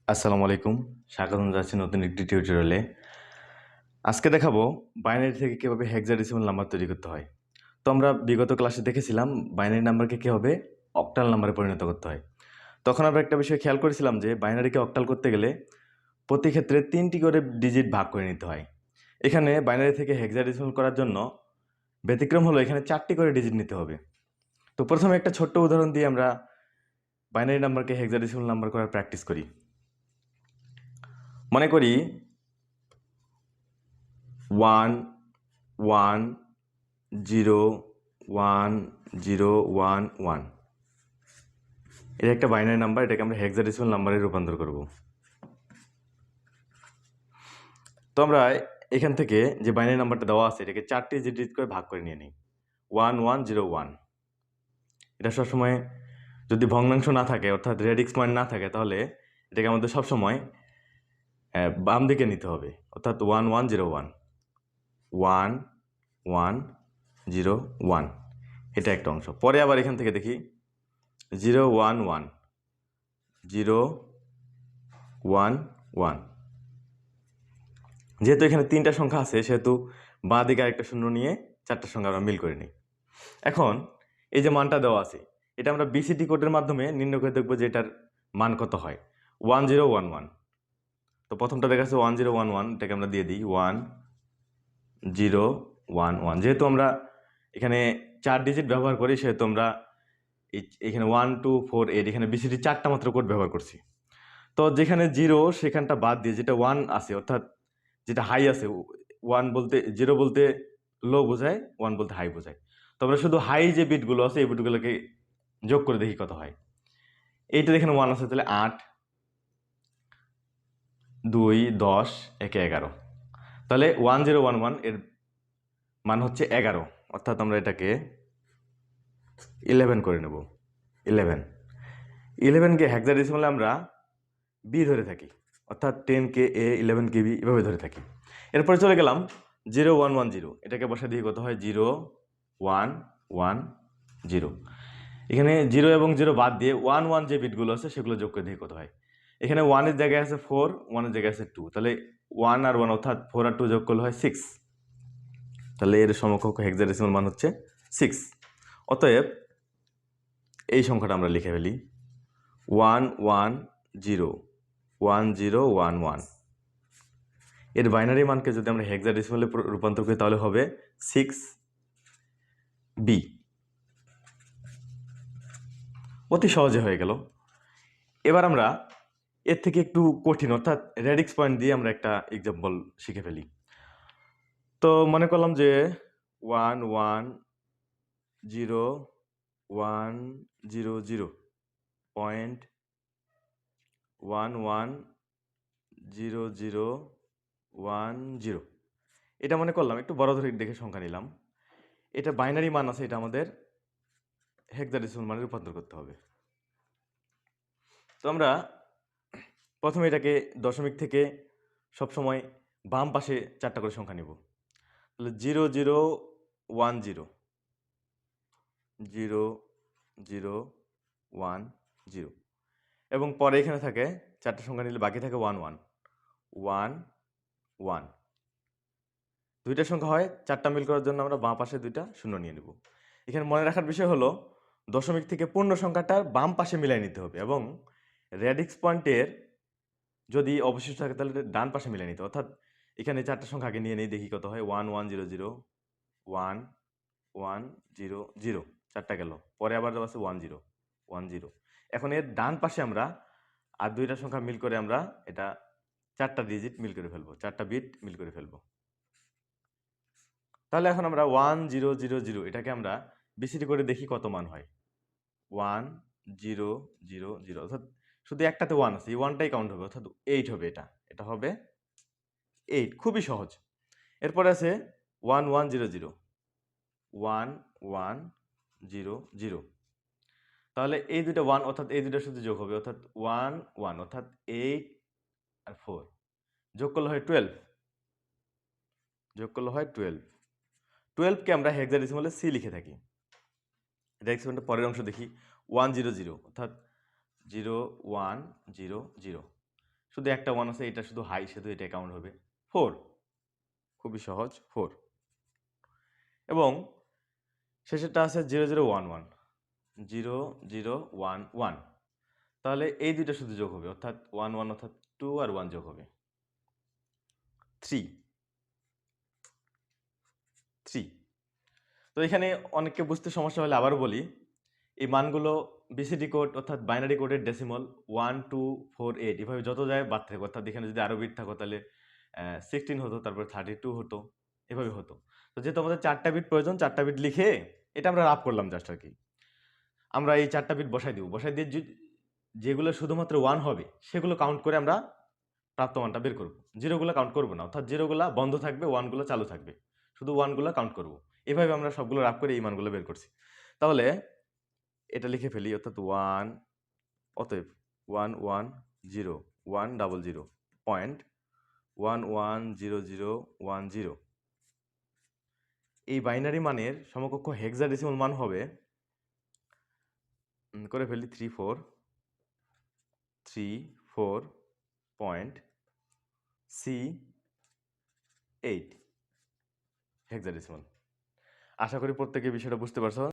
আসসালামু আলাইকুম, স্বাগতম জানাচ্ছি নতুন একটি টিউটোরিয়ালে। আজকে দেখাবো বাইনারি থেকে কিভাবে হেক্সাডেসিমাল নাম্বার তৈরি করতে হয়। তো আমরা বিগত ক্লাসে দেখেছিলাম বাইনারি নাম্বারকে কীভাবে অক্টাল নাম্বারে পরিণত করতে হয়। তখন আমরা একটা বিষয় খেয়াল করেছিলাম যে বাইনারিকে অক্টাল করতে গেলে প্রতি ক্ষেত্রে 3টি করে ডিজিট ভাগ করে নিতে হয়। এখানে বাইনারি থেকে হেক্সাডেসিমাল করার জন্য ব্যতিক্রম হলো এখানে 4টি করে ডিজিট নিতে হবে। তো প্রথমে একটা ছোট্ট উদাহরণ দিয়ে আমরা বাইনারি নাম্বারকে হেক্সাডেসিমাল নাম্বার করার প্র্যাকটিস করি। মনে করি 1 1 0 1 0 1 1, এটা একটা বাইনারি নাম্বার, এটাকে আমরা হেক্সাডেসিমাল নাম্বারে রূপান্তর করব। তো আমরা এখান থেকে যে বাইনারি নাম্বারটা দেওয়া আছে এটাকে 4টি ডিজিট করে ভাগ করে নিয়ে নিই। 1 1 0 1, এটা সবসময় যদি ভগ্নাংশ না থাকে অর্থাৎ রেডিক্স পয়েন্ট না থাকে তাহলে এটাকে আমাদের সবসময় বাম দিকে নিতে হবে, অর্থাৎ 1 1 0 1 1 1 0 1, এটা একটা অংশ। পরে আবার এখান থেকে দেখি 0 1 1 0 1 1, যেহেতু এখানে 3টা সংখ্যা আছে সেহেতু বাঁ দিকে আরেকটা শূন্য নিয়ে 4টা সংখ্যা আমরা মিল করে নিই। এখন এই যে মানটা দেওয়া আছে এটা আমরা বিসিটি কোডের মাধ্যমে নির্ণয় করে দেখবো যে এটার মান কত হয়। 1 0 1 1, তো প্রথমটা দেখা যাচ্ছে 1 0 1 1, এটাকে আমরা দিয়ে দিই 1 0 1 1। যেহেতু আমরা এখানে 4 ডিজিট ব্যবহার করি সেহেতু আমরা এখানে 1 2 4 8 এখানে বিসিটি 4টা মাত্র কোড ব্যবহার করছি। তো যেখানে 0 সেখানটা বাদ দিয়ে যেটা 1 আছে অর্থাৎ যেটা হাই আছে, 1 বলতে 0 বলতে লো বোঝায়, 1 বলতে হাই বোঝায়। তো আমরা শুধু হাই যে বিটগুলো আছে এই বিটগুলোকে যোগ করে দেখি কত হয়। এইটা এখানে 1 আছে তাহলে 8 2 10 1 11, তাহলে 1 0 1 1 এর মান হচ্ছে 11, অর্থাৎ আমরা এটাকে 11 করে নেব। 11কে হেক্সাডেসিমালে আমরা বি ধরে থাকি, অর্থাৎ 10কে এ 11কে বি এভাবে ধরে থাকি। এরপরে চলে গেলাম 0 1 1 0, এটাকে বসে দিয়ে কত হয় 0 1 1 0। এখানে 0 এবং 0 বাদ দিয়ে 1 1 যে বিটগুলো আছে সেগুলো যোগ করে দিয়ে কত হয়। এখানে 1 এর জায়গায় আছে 4, 1 এর জায়গায় আছে 2, তাহলে 1 আর 1 অর্থাৎ 4 আর 2 যোগ করলে হয় 6, তাহলে এর সমকক্ষ হেক্সাডেসিমাল মান হচ্ছে 6। অতএব এই সংখ্যাটা আমরা লিখে ফেলি 1 1 0 1 0 1 1। এর বাইনারি মানকে যদি আমরা হেক্সাডেসিমালে রূপান্তর করি তাহলে হবে 6b। অতি সহজে হয়ে গেল। এবার আমরা এর থেকে একটু কঠিন অর্থাৎ রেডিক্স পয়েন্ট দিয়ে আমরা একটা এক্সাম্পল শিখে ফেলি। তো মনে করলাম যে 1 1 0 1 0 0 পয়েন্ট 1 1 0 0 1 0, এটা মনে করলাম একটু বড় ধরে দেখে সংখ্যা নিলাম। এটা বাইনারি মান আছে, এটা আমাদের হেক্সাডেসিমাল মানে রূপান্তর করতে হবে। তো আমরা প্রথমে এটাকে দশমিক থেকে সবসময় বাম পাশে 4টা করে সংখ্যা নিব। তাহলে 0 0 1 0 0 0 1 0, এবং পরে এখানে থাকে 4টা সংখ্যা নিলে বাকি থাকে 1 1 1 1। দুইটা সংখ্যা হয় 4টা মিল করার জন্য আমরা বাম পাশে 2টা শূন্য নিয়ে নেব। এখানে মনে রাখার বিষয় হলো দশমিক থেকে পূর্ণ সংখ্যাটা বাম পাশে মিলাই নিতে হবে, এবং রেডিক্স পয়েন্টের যদি অবশিষ্ট থাকে তাহলে ডান পাশে মিলাই নিতে, অর্থাৎ এখানে 4টা সংখ্যা আগে নিয়ে নেই, দেখি কত হয় 1 1 0 0 1 1 0 0, 4টা গেল, পরে আবার আছে 1 0 1 0। এখন এর ডান পাশে আমরা আর 2টা সংখ্যা মিল করে আমরা এটা 4টা ডিজিট মিল করে ফেলবো, 4টা বিট মিল করে ফেলবো। তাহলে এখন আমরা 1 0 0 0 এটাকে আমরা বিসিটি করে দেখি কত মান হয়। 1 0 0 0, অর্থাৎ শুধু একটাতে 1 আছে, এই 1টাই কাউন্ট হবে, অর্থাৎ 8 হবে। এটা হবে 8, খুবই সহজ। এরপরে আছে 1 1 0 0 1 1 0 0, তাহলে এই দুটো 1 অর্থাৎ এই দুটো শুধু যোগ হবে, অর্থাৎ 1 1 অর্থাৎ 8 আর 4 যোগ করলে হয় 12, যোগ করলে হয় 12। 12কে আমরা হেক্সাডেসিমালে সি লিখে থাকি। হেক্সাডেসিমালের পরের অংশ দেখি 1 0 0, অর্থাৎ 0 1 0 0, শুধু একটা 1 আছে, এটা শুধু হাই, শুধু এটা কাউন্ট হবে 4। খুবই সহজ, 4। এবং শেষেরটা আছে 0011, 0011। তাহলে এই দুইটা শুধু যোগ হবে, অর্থাৎ 11 অর্থাৎ 2 আর 1 যোগ হবে 3। তো এখানে অনেককে বুঝতে সমস্যা হলে আবারও বলি, এই মানগুলো বিসিডি কোড অর্থাৎ বাইনারি কোডের ডেসিমল 1 2 4 8 এভাবে যত যায় বাদ থাকে, অর্থাৎ এখানে যদি আরো বিট থাকো তাহলে 16 হতো, তারপর 32 হতো, এভাবে হতো। তো যেহেতু আমাদের 4টা বিট প্রয়োজন, 4টা বিট লিখে এটা আমরা রাফ করলাম জাস্ট আর কি। আমরা এই 4টা বিট বসাই দিব, বসাই দিয়ে যেগুলো শুধুমাত্র 1 হবে সেগুলো কাউন্ট করে আমরা প্রাপ্ত মানটা বের করব। জিরোগুলো কাউন্ট করব না, অর্থাৎ জিরোগুলো বন্ধ থাকবে, 1গুলো চালু থাকবে, শুধু 1গুলো কাউন্ট করব। এভাবে আমরা সবগুলো রাফ করে এই মানগুলো বের করছি। তাহলে এটা লিখে ফেলি, অর্থাৎ 1, অতএব 11000.110010। এই বাইনারি মানের সমকক্ষ হেক্সাডেসিমাল মান হবে, করে ফেলি 34.C8 হেক্সাডেসিমাল। আশা করি প্রত্যেকে বিষয়টা বুঝতে পারছো।